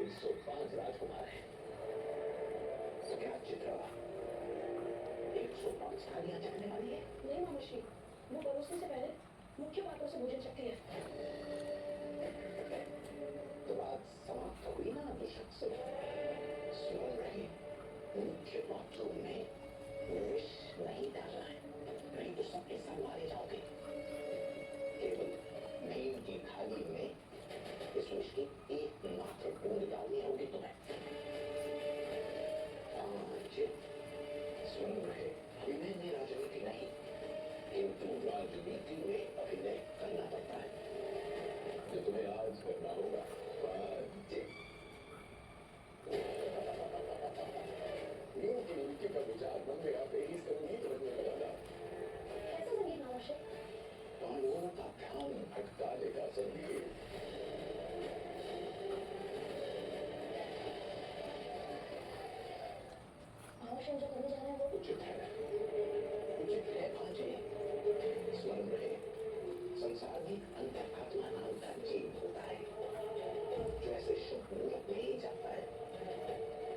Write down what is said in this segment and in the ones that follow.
105 राजकुमार हैं। तो क्या चित्रा 105 थालियां चखने वाली है? नहीं मामुश्री, वो परोसने से पहले मुख्य पात्रों से भोजन चखती है। तो बात समाप्त हो गई ना दुष्यंत से। सुन रहे, मुख्य पात्रों में विष नहीं डालना है, नहीं तो सबके सब मारे जाओगे। केवल भीम की थाली में इस विष की एक मात्र बूंद डालनी होगी तुम्हें। सुन रहे, अभिनय में राजनीति नहीं, किंतु राजनीति में अभिनय करना पड़ता है। जो तुम्हें आज करना होगा, यूं की उनकी का विचार मन में आते ही संगीत रखने लगा। कैसा संगीत मामुश्री? पांडवों का ध्यान भटकाने का संगीत। मामुश्री जो करने जा रहे हैं वो उचित है, उचित है भांजे। स्मरण रहे, संसार में अंतरात्मा नाम का जीव होता है, जो ऐसे शुभ मुहूर्त में ही जाता है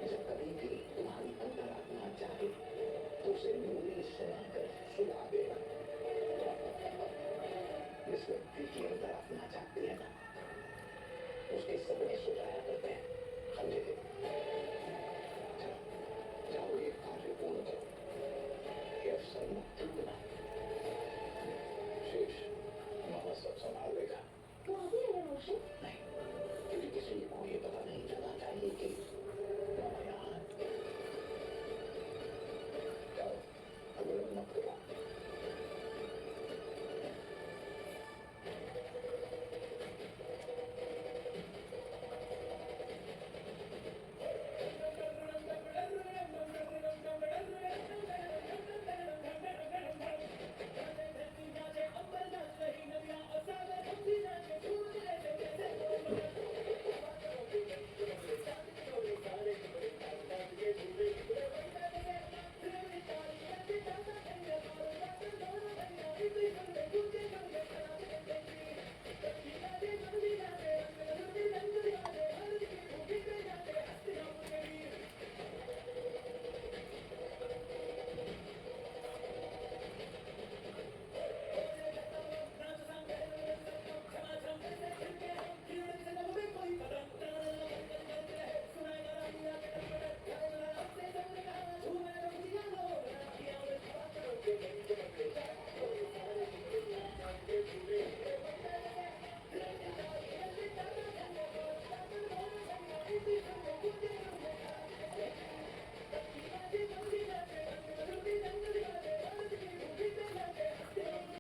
जब कभी भी तुम्हारी अंतरात्मा चाहे तो उसे मूरी सुनाकर सुला देना। जिस व्यक्ति की अंतरात्मा चाहती है ना, उसके सपने सुलाया करते हैं, समझे थे?